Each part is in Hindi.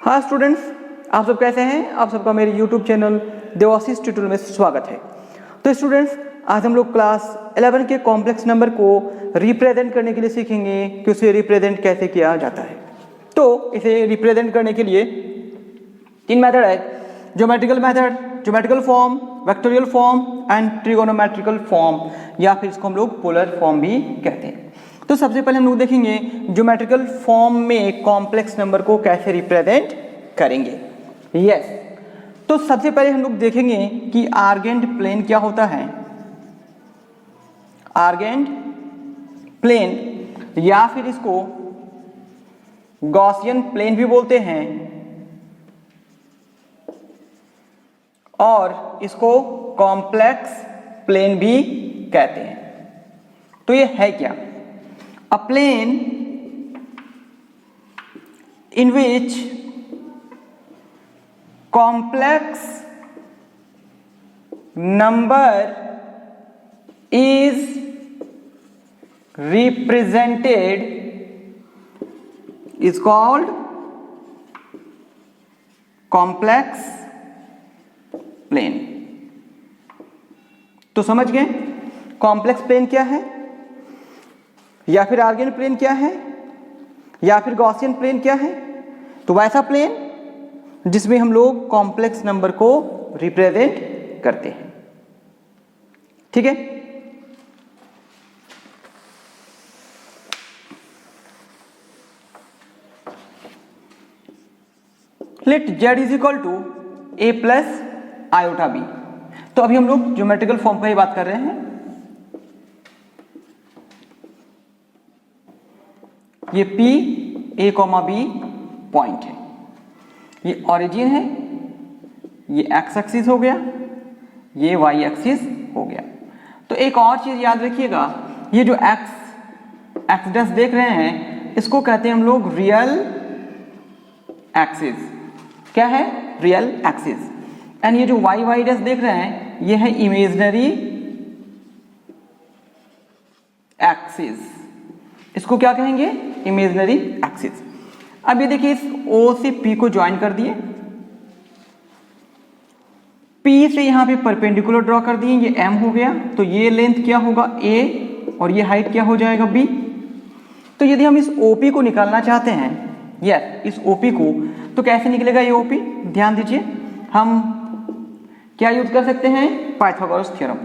हाँ स्टूडेंट्स, आप सब कैसे हैं? आप सबका मेरे YouTube चैनल देवाशीष ट्यूटोरियल में स्वागत है। तो स्टूडेंट्स, आज हम लोग क्लास 11 के कॉम्प्लेक्स नंबर को रिप्रेजेंट करने के लिए सीखेंगे कि उसे रिप्रेजेंट कैसे किया जाता है। तो इसे रिप्रेजेंट करने के लिए तीन मेथड है: geometrical method, geometrical form, vectorial form and trigonometrical form, या फिर इसको हम लोग पोलर फॉर्म भी कहते हैं। तो सबसे पहले हम लोग देखेंगे ज्योमेट्रिकल फॉर्म में कॉम्प्लेक्स नंबर को कैसे रिप्रेजेंट करेंगे। यस, तो सबसे पहले हम लोग देखेंगे कि आर्गेंट प्लेन क्या होता है। आर्गेंट प्लेन या फिर इसको गॉसियन प्लेन भी बोलते हैं और इसको कॉम्प्लेक्स प्लेन भी कहते हैं। तो ये है क्या? A plane in which complex number is represented is called complex plane। तो समझ गए कॉम्प्लेक्स प्लेन क्या है, या फिर आर्गेन प्लेन क्या है, या फिर गॉसियन प्लेन क्या है। तो वैसा प्लेन जिसमें हम लोग कॉम्प्लेक्स नंबर को रिप्रेजेंट करते हैं। ठीक है, let z is equal to a plus iota b. तो अभी हम लोग ज्योमेट्रिकल फॉर्म पर ही बात कर रहे हैं। ये P A, B पॉइंट है, ये ओरिजिन है, ये x एक्सिस हो गया, ये y एक्सिस हो गया। तो एक और चीज याद रखिएगा, ये जो x डैश देख रहे हैं इसको कहते हैं हम लोग रियल एक्सिस। क्या है? Real axis. एंड ये जो y डैश देख रहे हैं ये है इमेजिनरी एक्सिस। इसको क्या कहेंगे? Imaginary axis. अब ये देखिए, इस O से P को ज्वाइन कर दिए, P से यहां पे परपेंडिकुलर ड्रॉ कर दिए, ये M हो गया। तो ये लेंथ क्या होगा? A, और ये हाइट क्या हो जाएगा? B। तो यदि हम इस OP को निकालना चाहते हैं, यस इस OP को, तो कैसे निकलेगा ये OP? ध्यान दीजिए, हम क्या यूज कर सकते हैं? Pythagoras theorem.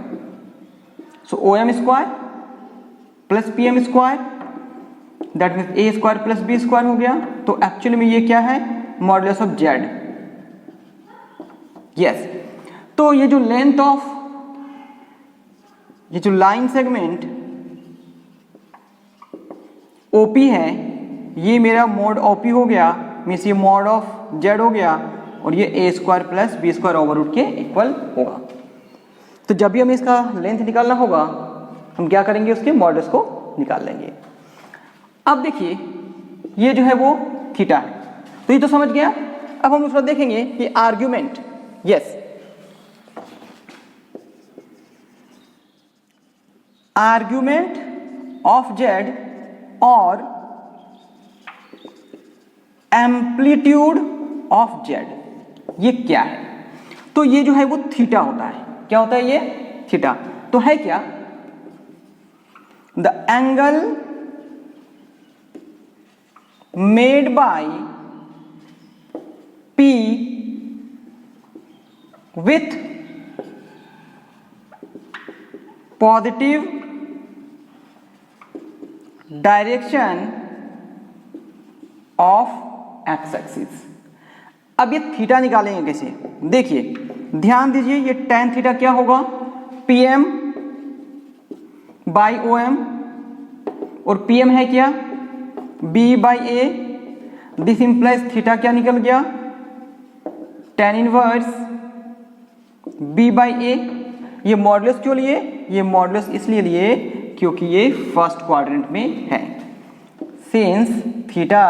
So OM square plus PM square that means A square plus B square हो गया। तो एक्चुअली में ये क्या है? Modulus of Z। यस, तो ये जो लेंथ ऑफ ये जो लाइन सेगमेंट OP है, ये मेरा मॉड OP हो गया, मीन्स ये मॉड ऑफ Z हो गया, और ये A square plus B square over root के इक्वल होगा। तो जब भी हमें इसका लेंथ निकालना होगा हम क्या करेंगे? उसके मॉडल्स को निकाल लेंगे। अब देखिए, ये जो है वो थीटा है, तो ये तो समझ गया। अब हम दूसरा देखेंगे कि argument. Yes, argument of Z और एम्पलीट्यूड ऑफ जेड, ये क्या है? तो ये जो है वो थीटा होता है। क्या होता है? ये थीटा। तो है क्या? The angle made by P with positive direction of x axis। अब ये थीटा निकालेंगे कैसे? देखिए, ध्यान दीजिए, ये tan थीटा क्या होगा? PM बाई OM, और PM है क्या? B by A। This implies theta क्या निकल गया? tan inverse B by A। ये मॉडुलस क्यों लिए? ये मॉडुलस इसलिए लिए क्योंकि ये फर्स्ट क्वाड्रेंट में है, since theta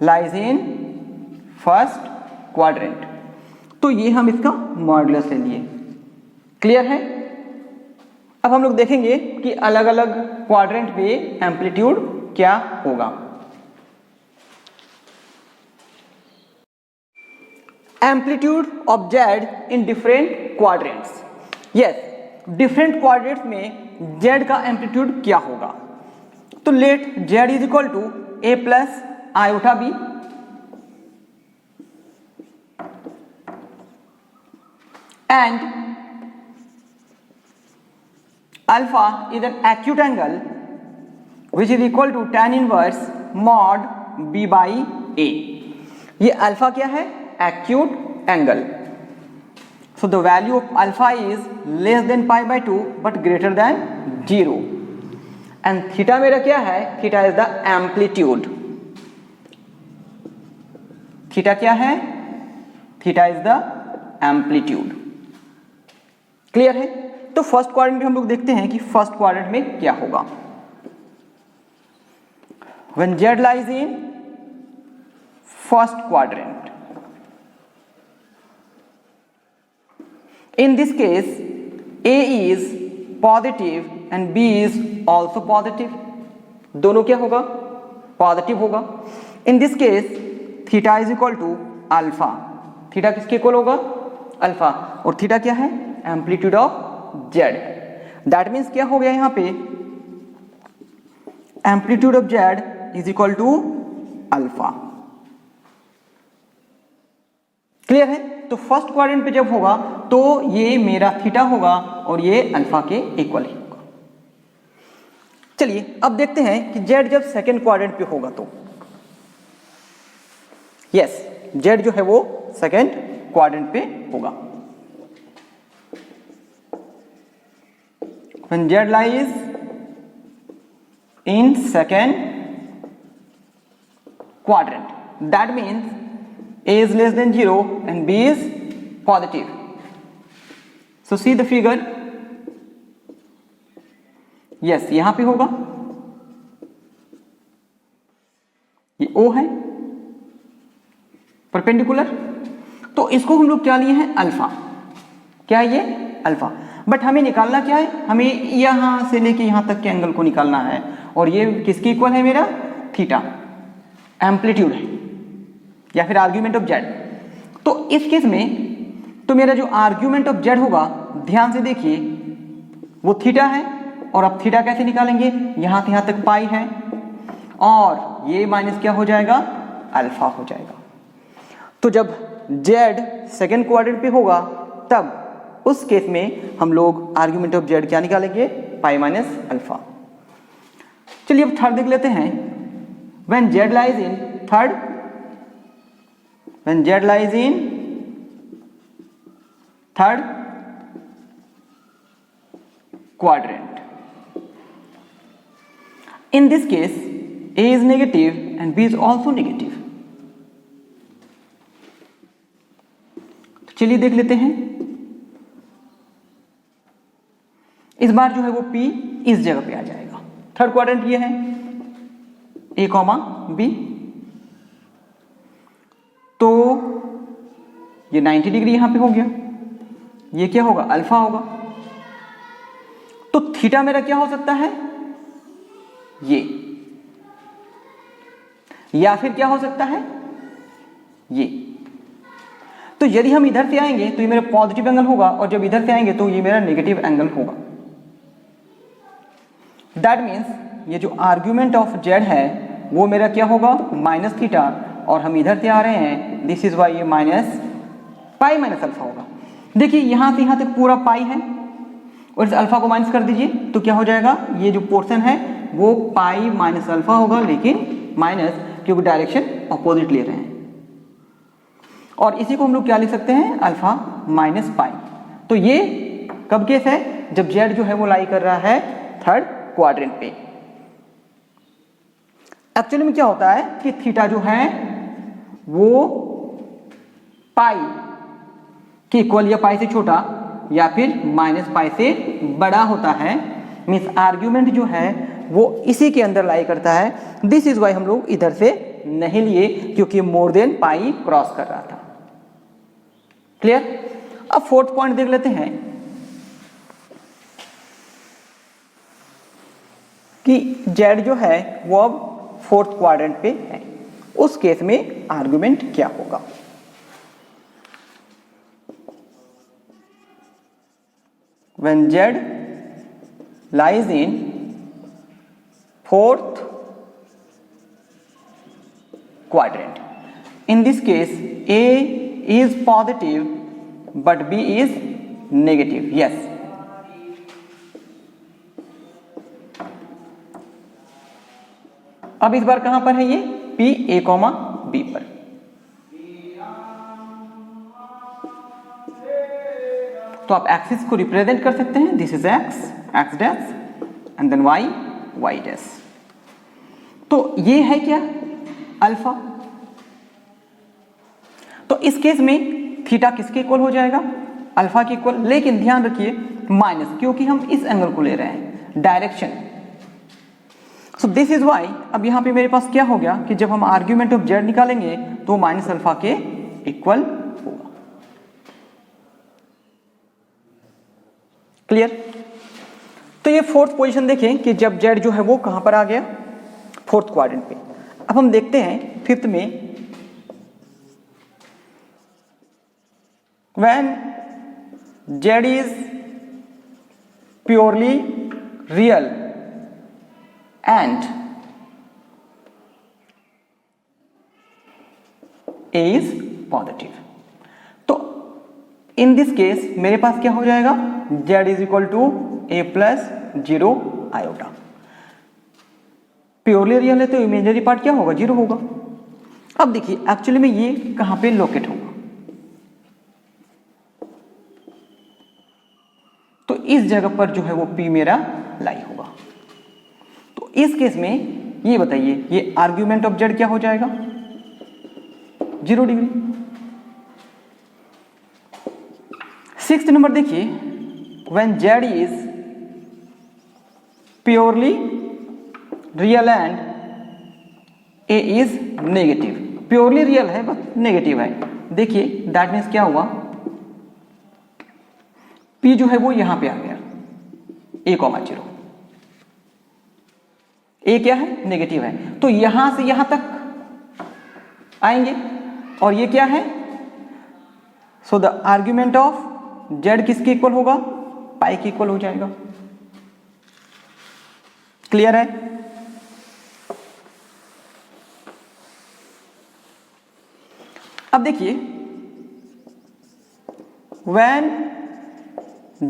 lies in first quadrant. तो ये हम इसका मॉडुलस ले लिए। क्लियर है? अब हम लोग देखेंगे कि अलग अलग क्वाड्रेंट पे एम्पलीट्यूड क्या होगा। Amplitude of z in different quadrants. Yes, different quadrants में जेड का एम्पलीट्यूड क्या होगा? तो let z is equal to a plus iota b, and alpha is an acute angle which is equal to tan inverse mod b by a। ये अल्फा क्या है? Acute angle. So the value of alpha is less than pi by 2 but greater than 0। And theta मेरा क्या है? Theta is the amplitude. Theta क्या है? Theta is the amplitude. Clear है? तो फर्स्ट क्वाड्रेंट में हम लोग देखते हैं कि फर्स्ट क्वाड्रेंट में क्या होगा। When Z lies in first quadrant, in this case A is positive and B is also positive, दोनों क्या होगा? पॉजिटिव होगा। In this case theta is equal to alpha. Theta किसके इक्वल होगा? अल्फा। और थीटा क्या है? Amplitude of z. That means क्या हो गया यहां पे? Amplitude of z is equal to alpha. Clear है? तो फर्स्ट क्वाड्रेंट पे जब होगा तो ये मेरा थीटा होगा और ये अल्फा के इक्वल ही होगा। चलिए अब देखते हैं कि जेड जब सेकेंड क्वाड्रेंट पे होगा तो यस, जेड जो है वो सेकेंड क्वाड्रेंट पे होगा। When Z lies in second quadrant, that means A is less than 0 and B is positive. So see the figure. Yes, यहां पे होगा, ये O है परपेंडिकुलर, तो इसको हम लोग क्या लिए हैं? अल्फा। क्या है ये? अल्फा। बट हमें निकालना क्या है? हमें यहां से लेके यहां तक के एंगल को निकालना है और ये किसके इक्वल है? मेरा थीटा एम्पलीट्यूड है या फिर आर्ग्यूमेंट ऑफ जेड। तो इस केस में तो मेरा जो आर्ग्यूमेंट ऑफ जेड होगा, ध्यान से देखिए, वो थीटा है। और अब थीटा कैसे निकालेंगे? यहां से यहां तक पाई है और ये माइनस क्या हो जाएगा? अल्फा हो जाएगा। तो जब जेड सेकेंड क्वाड्रेंट पे होगा तब उस केस में हम लोग आर्ग्यूमेंट ऑफ जेड क्या निकालेंगे? पाई माइनस अल्फा। चलिए अब थर्ड देख लेते हैं। When Z lies in third, when Z lies in third quadrant, in this case A is negative and B is also negative। तो चलिए देख लेते हैं। इस बार जो है वो P इस जगह पे आ जाएगा। थर्ड क्वाड्रेंट ये है A, B, तो ये 90 डिग्री यहां पे हो गया। ये क्या होगा? अल्फा होगा। तो थीटा मेरा क्या हो सकता है? ये, या फिर क्या हो सकता है? ये। तो यदि हम इधर से आएंगे तो ये मेरा पॉजिटिव एंगल होगा और जब इधर से आएंगे तो ये मेरा नेगेटिव एंगल होगा। दैट मीन्स ये जो आर्ग्यूमेंट ऑफ जेड है वो मेरा क्या होगा? माइनस थीटा, और हम इधर से आ रहे हैं, दिस इज वाई, ये माइनस पाई माइनस अल्फा होगा। देखिए यहां से यहां तक पूरा पाई है और इस अल्फा को माइनस कर दीजिए तो क्या हो जाएगा? ये जो पोर्शन है वो पाई माइनस अल्फा होगा, लेकिन माइनस क्योंकि डायरेक्शन अपोजिट ले रहे हैं। और इसी को हम लोग क्या लिख सकते हैं? Alpha minus pi. तो ये कब केस है? जब जेड जो है वो लाई कर रहा है थर्ड क्वाड्रेंट पे। एक्चुअली में क्या होता है कि थीटा जो है वो पाई के इक्वल या पाई से छोटा या फिर माइनस पाई से बड़ा होता है। मीन्स आर्ग्यूमेंट जो है वो इसी के अंदर लाई करता है। दिस इज वाई हम लोग इधर से नहीं लिए क्योंकि मोर देन पाई क्रॉस कर रहा था। क्लियर? अब फोर्थ पॉइंट देख लेते हैं कि जेड जो है वो अब फोर्थ क्वाड्रेंट पे है। उस केस में आर्गुमेंट क्या होगा? when z lies in fourth quadrant. In this case A is positive but B is negative. Yes. अब इस बार कहां पर है ये P A, B पर। तो आप एक्सिस को रिप्रेजेंट कर सकते हैं, this is x dash and then y dash. तो ये है क्या अल्फा। तो इस केस में थीटा किसके इक्वल हो जाएगा, अल्फा के इक्वल। लेकिन ध्यान रखिए माइनस, क्योंकि हम इस एंगल को ले रहे हैं, direction. So this is y अब यहां पे मेरे पास क्या हो गया कि जब हम आर्ग्यूमेंट ऑफ जेड निकालेंगे तो माइनस अल्फा के इक्वल होगा। क्लियर। तो ये फोर्थ पोजीशन देखें कि जब जेड जो है वो कहां पर आ गया, फोर्थ क्वाड्रेंट पे। अब हम देखते हैं फिफ्थ में, when z is purely real and a is positive, तो in this case मेरे पास क्या हो जाएगा, z is equal to a plus 0 iota। Purely real है तो इमेजिनरी पार्ट क्या होगा, 0 होगा। अब देखिए एक्चुअली में ये कहां पे लोकेट होगा, तो इस जगह पर जो है वो P मेरा लाई होगा। तो इस केस में ये बताइए ये आर्ग्यूमेंट ऑफ जेड क्या हो जाएगा, 0 डिग्री। सिक्स्थ नंबर देखिए, when z is purely real and A is negative. Purely real है बस नेगेटिव है। देखिए दैट मीन्स क्या हुआ, P जो है वो यहां पे आ गया a, 0। a क्या है, नेगेटिव है, तो यहां से यहां तक आएंगे। और ये क्या है, so the argument of z किसके इक्वल होगा, पाई के इक्वल हो जाएगा। क्लियर है। अब देखिए when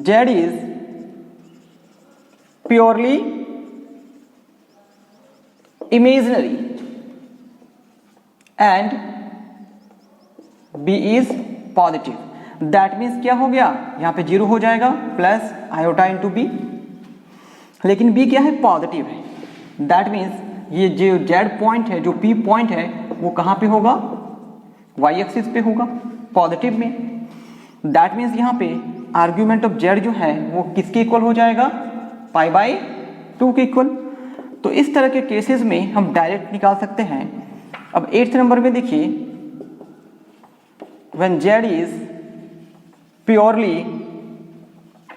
z is purely imaginary and b is positive, that means क्या हो गया, यहां पे 0 हो जाएगा प्लस आयोटा इंटू बी। लेकिन b क्या है, पॉजिटिव है, दैट मीन्स ये जो z पॉइंट है, जो p पॉइंट है वो कहां पे होगा, y एक्सिस पे होगा, पॉजिटिव में। दैट मीन्स यहां पे आर्ग्यूमेंट ऑफ जेड जो है वो किसके इक्वल हो जाएगा, पाई बाई 2 के इक्वल। तो इस तरह के केसेस में हम डायरेक्ट निकाल सकते हैं। अब 8th नंबर में देखिए, when z is purely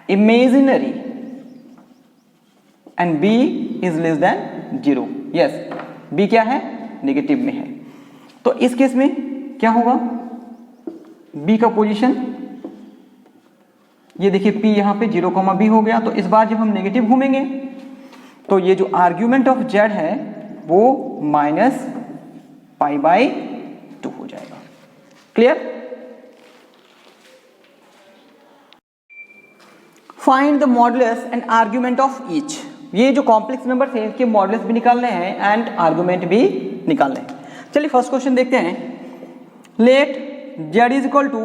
imaginary and b is less than 0। Yes, b क्या है, नेगेटिव में है। तो इस केस में क्या होगा, बी का पोजीशन ये देखिए P यहां पे 0, B हो गया। तो इस बार जब हम नेगेटिव घूमेंगे तो ये जो आर्ग्यूमेंट ऑफ Z है वो माइनस पाई बाई 2 हो जाएगा। Clear. Find the modulus and argument of each. ये जो कॉम्प्लेक्स नंबर थे इसके मॉडुलस भी निकालने हैं एंड आर्ग्यूमेंट भी निकालने हैं। चलिए फर्स्ट क्वेश्चन देखते हैं। Let z is equal to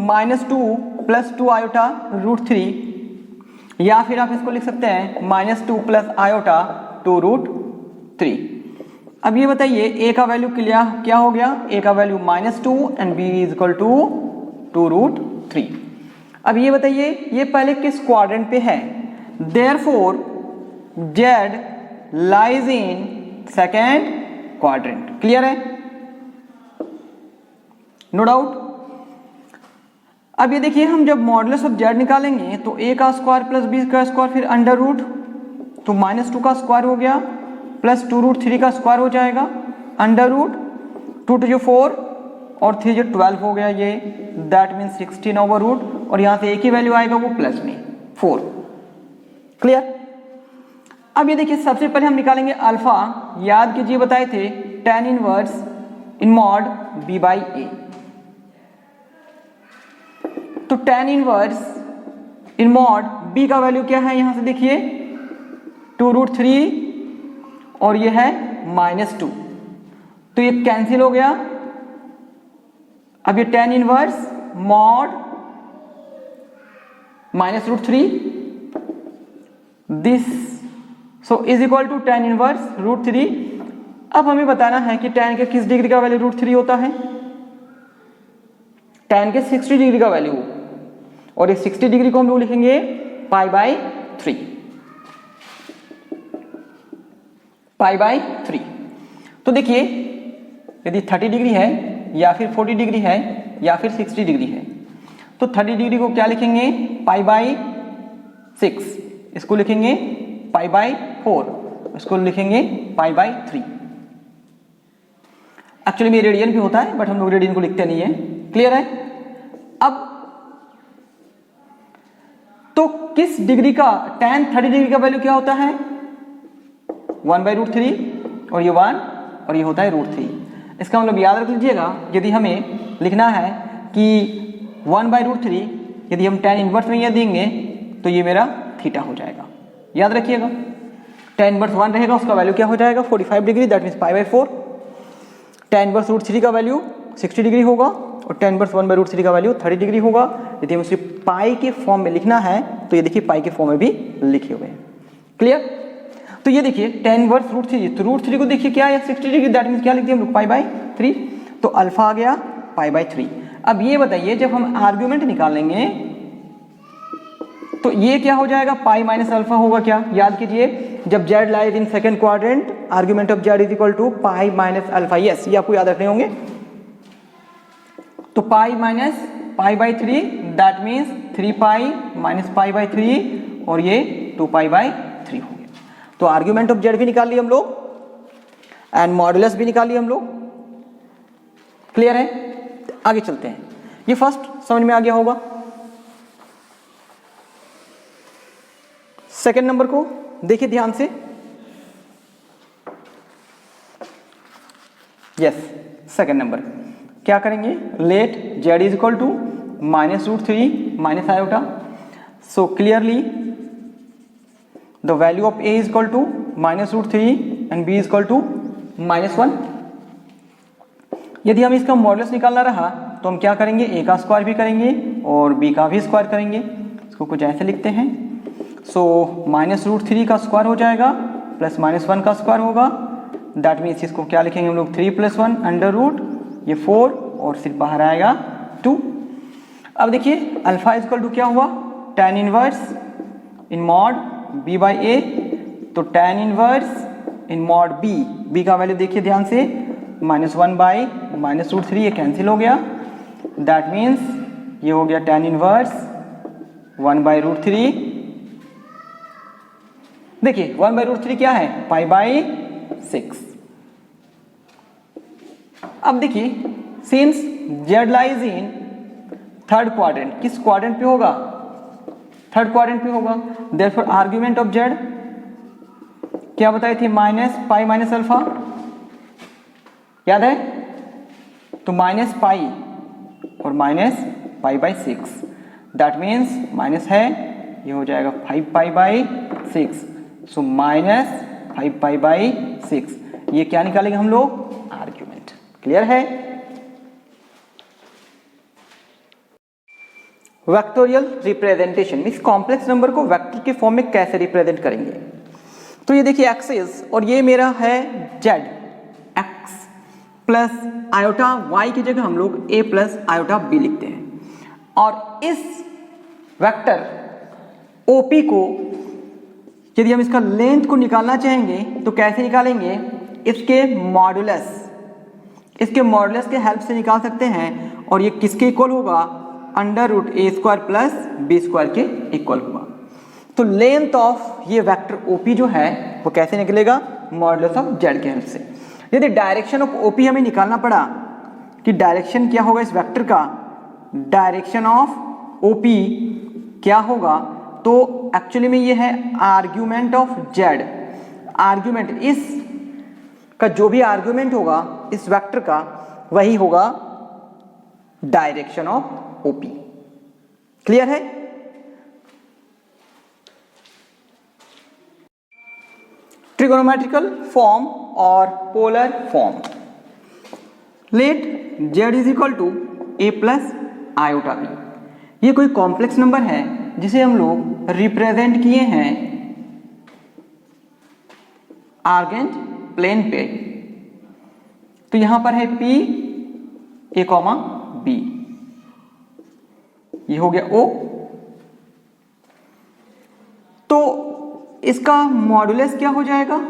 -2 plus 2 iota √3, या फिर आप इसको लिख सकते हैं -2 प्लस आयोटा 2 √3। अब ये बताइए a का वैल्यू क्या हो गया, a का value -2 and b is equal to 2 √3। अब ये बताइए ये पहले किस क्वाड्रेंट पे है, therefore z lies in second quadrant. Clear है, नो डाउट। अब ये देखिए हम जब मॉडुलस ऑफ z निकालेंगे तो a का स्क्वायर प्लस b का स्क्वायर फिर अंडर रूट, तो -2 का स्क्वायर हो गया प्लस 2 √3 का स्क्वायर हो जाएगा अंडर रूट 2 to 4 और 3 जो 12 हो गया ये, दैट मीन्स 16 ओवर रूट, और यहाँ से एक ही वैल्यू आएगा वो प्लस में 4। क्लियर। अब ये देखिए सबसे पहले हम निकालेंगे अल्फा। याद कीजिए बताए थे tan inverse in mod b by A. तो tan inverse in mod b का वैल्यू क्या है, यहां से देखिए 2√3 और ये है -2, तो ये कैंसिल हो गया। अब ये tan inverse mod -√3 this so is equal to tan inverse √3। अब हमें बताना है कि tan के किस डिग्री का वैल्यू √3 होता है, tan के 60 डिग्री का वैल्यू, और ये 60 डिग्री को हम लोग लिखेंगे π/3, π/3। तो देखिए यदि 30 डिग्री है या फिर 40 डिग्री है या फिर 60 डिग्री है, तो 30 डिग्री को क्या लिखेंगे π/6, इसको लिखेंगे π/4, इसको लिखेंगे π/3। एक्चुअली में रेडियन भी होता है बट हम लोग रेडियन को लिखते नहीं है। क्लियर है। अब तो किस डिग्री का tan 30 डिग्री का वैल्यू क्या होता है 1/√3 और ये 1 और ये होता है √3। इसका मतलब याद रख लीजिएगा, यदि हमें लिखना है कि 1/√3 यदि हम tan इनवर्स में ये देंगे तो ये मेरा थीटा हो जाएगा। याद रखिएगा tan इनवर्स 1 रहेगा, उसका वैल्यू क्या हो जाएगा 45 degree, that means π/4। tan inverse √3 का वैल्यू 60 डिग्री होगा और tan इनवर्स 1/√3 का वैल्यू 30 डिग्री होगा। यदि हमें सिर्फ पाई के फॉर्म में लिखना है तो ये देखिए पाई के फॉर्म में भी लिखे हुए हैं। क्लियर। तो ये देखिए tan इनवर्स √3, तो √3 को देखिए क्या है 60 डिग्री, दैट मीन्स क्या लिखते हैं हम लोग π/3, तो अल्फा आ गया π/3। अब ये बताइए जब हम आर्ग्यूमेंट निकालेंगे तो ये क्या हो जाएगा पाई माइनस अल्फा होगा क्या। याद कीजिए जब z lies in second quadrant argument of z is equal to pi minus alpha. Yes, ये आपको याद रखने होंगे। तो pi minus π/3 that means 3 pi minus π/3 और ये 2 π/3 हो गया। तो आर्ग्यूमेंट ऑफ z भी निकाल लिए हम लोग एंड मॉडुलस भी निकाल लिए हम लोग। क्लियर है। आगे चलते हैं। ये फर्स्ट समझ में आ गया होगा। सेकेंड नंबर को देखिए ध्यान से। यस, सेकेंड नंबर क्या करेंगे, let z is equal to -√3 minus iota. So clearly the value of a is equal to -√3 and b is equal to -1। यदि हम इसका मॉडुलस निकालना रहा तो हम क्या करेंगे, a का स्क्वायर भी करेंगे और b का भी स्क्वायर करेंगे। इसको कुछ ऐसे लिखते हैं। सो -√3 का स्क्वायर हो जाएगा प्लस -1 का स्क्वायर होगा, दैट मीन्स इसको क्या लिखेंगे हम लोग 3 + 1 अंडर रूट, ये 4 और सिर्फ बाहर आएगा 2। अब देखिए अल्फा इज इक्वल टू क्या हुआ tan inverse in mod b by A. तो tan inverse in mod b का वैल्यू देखिए ध्यान से -1 बाई -√3, ये कैंसिल हो गया, दैट मीन्स ये हो गया tan इनवर्स 1/√3। देखिए 1/√3 क्या है π/6। अब देखिए since z lies in third quadrant, किस क्वाड्रेंट पे होगा, थर्ड क्वाड्रेंट पे होगा। देयरफॉर आर्ग्यूमेंट ऑफ z क्या बताई थी -π माइनस अल्फा, याद है। तो -π और -π/6, दैट मीन्स माइनस है, ये हो जाएगा 5π/6। सो -5π/6, ये क्या निकालेंगे हम लोग, आर्ग्यूमेंट। क्लियर है। Vectorial representation means complex number को वेक्टर के फॉर्म में कैसे रिप्रेजेंट करेंगे। तो ये देखिए एक्सिस और ये मेरा है z, x plus iota y की जगह हम लोग a प्लस आयोटा b लिखते हैं। और इस वेक्टर OP को यदि हम इसका लेंथ को निकालना चाहेंगे तो कैसे निकालेंगे, इसके मॉडुलस के हेल्प से निकाल सकते हैं। और ये किसके इक्वल होगा, √a² प्लस b² के इक्वल होगा। तो लेंथ ऑफ ये वेक्टर OP जो है वो कैसे निकलेगा, मॉडुलस ऑफ z के हेल्प से। यदि डायरेक्शन ऑफ OP हमें निकालना पड़ा कि डायरेक्शन क्या होगा इस वेक्टर का, डायरेक्शन ऑफ OP क्या होगा, तो एक्चुअली में ये है आर्ग्यूमेंट ऑफ जेड। आर्ग्यूमेंट इस का जो भी आर्ग्यूमेंट होगा इस वेक्टर का वही होगा डायरेक्शन ऑफ ओपी। क्लियर है? ट्रिगोनोमेट्रिकल फॉर्म और polar form. Let z is equal to a plus iota b. ये कोई कॉम्प्लेक्स नंबर है जिसे हम लोग रिप्रेजेंट किए हैं आर्गेंट प्लेन पे। तो यहां पर है p a कॉमा b, ये हो गया o। तो इसका मॉडुलस क्या हो जाएगा?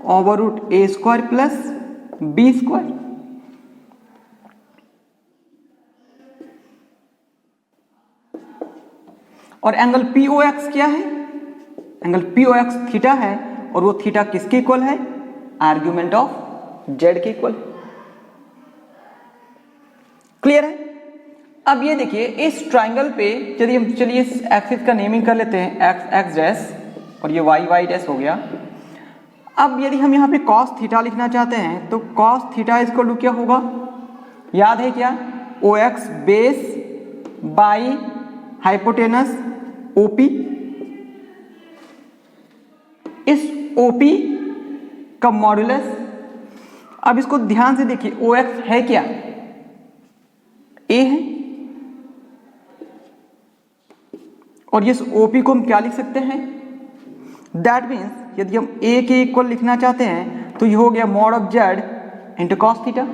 ओवर रूट ए स्क्वायर प्लस बी स्क्वायर। और एंगल POX क्या है? एंगल POX थीटा है, और वो थीटा किसके इक्वल है? आर्ग्यूमेंट ऑफ जेड के इक्वल। क्लियर है? अब ये देखिए इस ट्राइंगल पे यदि हम, चलिए इस एक्सिस का नेमिंग कर लेते हैं एक्स एक्स डैश और ये वाई वाई डैश हो गया। अब यदि हम यहाँ पे कॉस थीटा लिखना चाहते हैं तो कॉस थीटा इक्वल टू क्या होगा? याद है क्या? OX base by hypotenuse OP। इस OP का मॉडुलस, अब इसको ध्यान से देखिए, OX है क्या? A है, और ये OP को हम क्या लिख सकते हैं? दैट मीन्स यदि हम A के इक्वल लिखना चाहते हैं तो ये हो गया mod of Z into cos theta.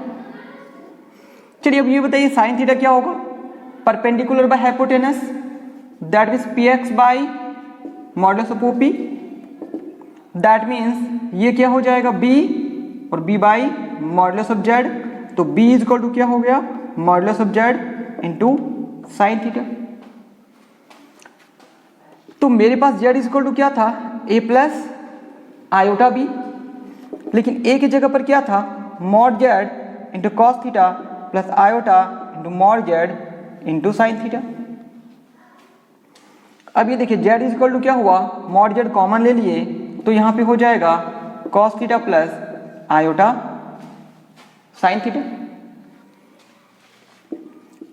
चलिए अब ये बताइए साइन थीटा क्या होगा? Perpendicular by hypotenuse, that means PX by modulus of OP। That means ये क्या हो जाएगा? B और B by modulus of Z. तो B इज इक्वल टू क्या हो गया? Modulus of Z into sine theta. तो मेरे पास z इज इक्वल टू क्या था? a प्लस आयोटा बी, लेकिन a की जगह पर क्या था? Mod Z into cos theta plus iota into mod Z into sine theta. अब ये देखिए z इज इक्वल टू क्या हुआ? मॉड जेड कॉमन ले लिए तो यहाँ पे हो जाएगा cos theta plus iota sine theta.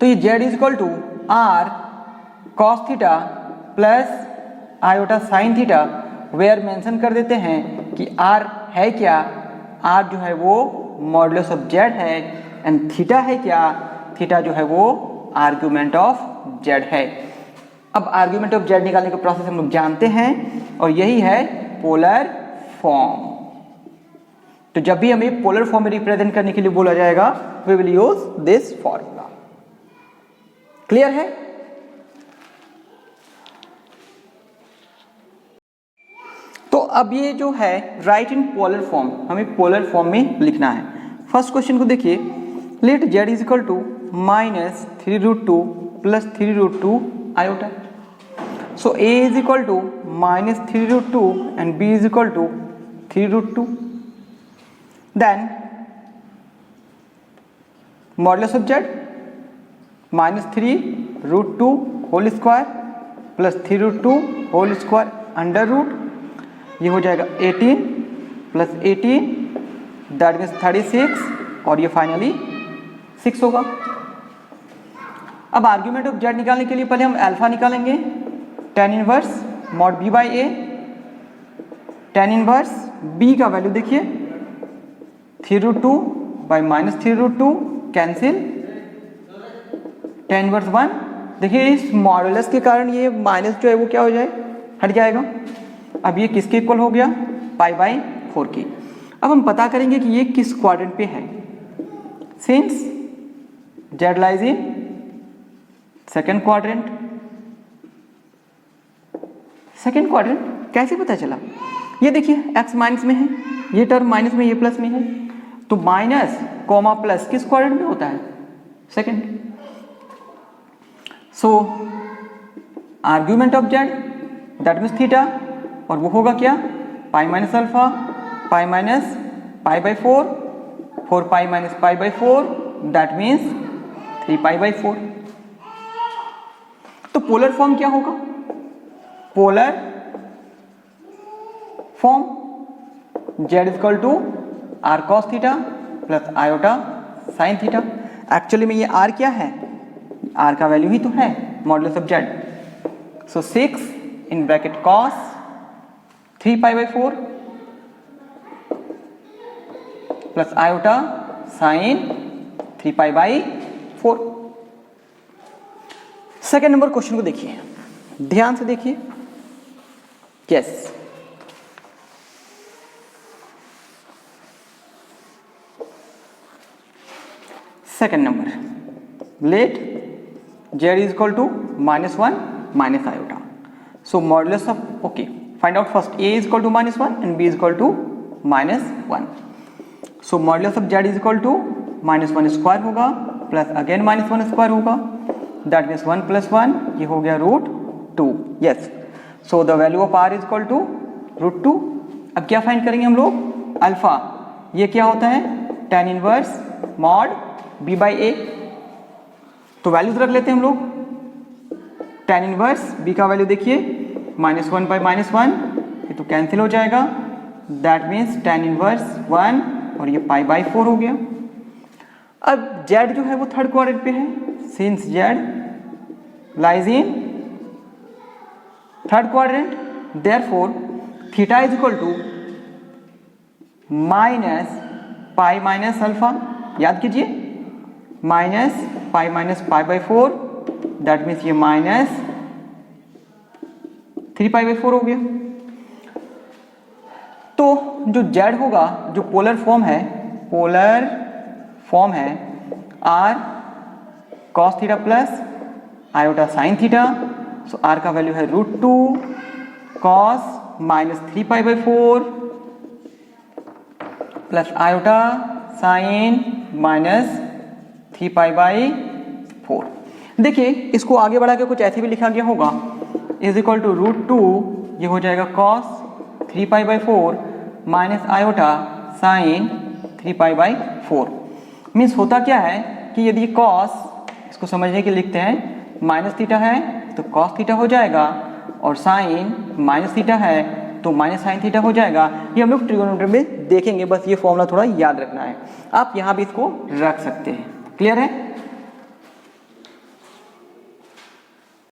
तो ये z is equal to r cos theta plus iota sine theta, where mention कर देते हैं कि r है क्या? r जो है वो मॉडुलस ऑफ z है, एंड थीटा है क्या? थीटा जो है वो आर्ग्यूमेंट ऑफ z है। अब आर्ग्यूमेंट ऑफ z निकालने का प्रोसेस हम लोग जानते हैं, और यही है पोलर फॉर्म। तो जब भी हमें पोलर फॉर्म में रिप्रेजेंट करने के लिए बोला जाएगा, we will use this formula. Clear है? तो अब ये जो है राइट इन पोलर फॉर्म, हमें पोलर फॉर्म में लिखना है। फर्स्ट क्वेश्चन को देखिए, let z is equal to minus 3√2 plus 3√2 iota. So a is equal to minus 3√2 and b is equal to 3√2। Then modulus of z minus 3√2 whole square plus 3√2 whole square under root, ये हो जाएगा 18 प्लस 18 दैट मीन्स 36, और ये फाइनली 6 होगा। अब आर्ग्यूमेंट ऑफ जेड निकालने के लिए पहले हम अल्फा निकालेंगे, tan inverse mod b by A. tan inverse b का वैल्यू देखिए 3√2 by minus 3√2 cancel, tan inverse 1। देखिए इस मॉडुलस के कारण ये माइनस जो है वो क्या हो जाए? हट जाएगा। अब ये किसके इक्वल हो गया? पाई बाई 4 की। अब हम पता करेंगे कि ये किस क्वाड्रेंट पे है। Since Z lies in second quadrant. Second quadrant कैसे पता चला? ये देखिए x माइनस में है, ये टर्म माइनस में, ये प्लस में है, तो माइनस कॉमा प्लस किस क्वाड्रेंट में होता है? Second. So argument of z that means theta, और वो होगा क्या? Pi minus alpha pi minus pi by 4, 4 pi minus pi by 4 that means 3 pi by 4। तो पोलर फॉर्म क्या होगा? Polar form, z equal to r cos theta plus iota sine theta. Actually में ये r क्या है, r का वैल्यू ही तो है modulus of z। So 6 in bracket cos 3π/4 plus iota sine 3π/4। Second number question को देखिए, ध्यान से देखिए। यस, second number, let z is equal to -1 minus iota. So modulus of, okay, find out first a is equal to -1 and b is equal to -1। So modulus of z is equal to -1 square होगा प्लस अगेन -1 स्क्वायर होगा, दैट मीन्स 1 + 1, ये हो गया √2। Yes, so the value of r is equal to √2। अब क्या फाइंड करेंगे हम लोग, अल्फा, ये क्या होता है, tan इनवर्स मॉड b/a। तो वैल्यूज रख लेते हैं हम लोग। tan इनवर्स b का वैल्यू देखिए -1/-1, ये तो कैंसिल हो जाएगा, दैट मीन्स tan इनवर्स 1 और ये π/4 हो गया। अब z जो है वो थर्ड क्वाड्रेंट पे है, since z lies in third quadrant, therefore theta is equal to -π minus alpha, याद कीजिए, -π माइनस π/4, दैट मीन्स ये -3π/4 हो गया। तो जो z होगा, जो पोलर फॉर्म है r cos theta plus iota sine theta. So r का वैल्यू है √2 cos -3π/4 प्लस आयोटा साइन -3π/4। देखिए, इसको आगे बढ़ा के कुछ ऐसे भी लिखा गया होगा, इज इक्वल टू √2, ये हो जाएगा cos 3π/4 minus iota sine 3π/4। Means होता क्या है कि यदि cos, इसको समझने के लिए लिखते हैं, माइनस थीटा है तो cos थीटा हो जाएगा, और साइन माइनस थीटा है तो माइनस साइन थीटा हो जाएगा। ये हम लोग ट्रिगोनोमेट्री में देखेंगे, बस ये फॉर्मूला थोड़ा याद रखना है। आप यहाँ भी इसको रख सकते हैं। क्लियर है?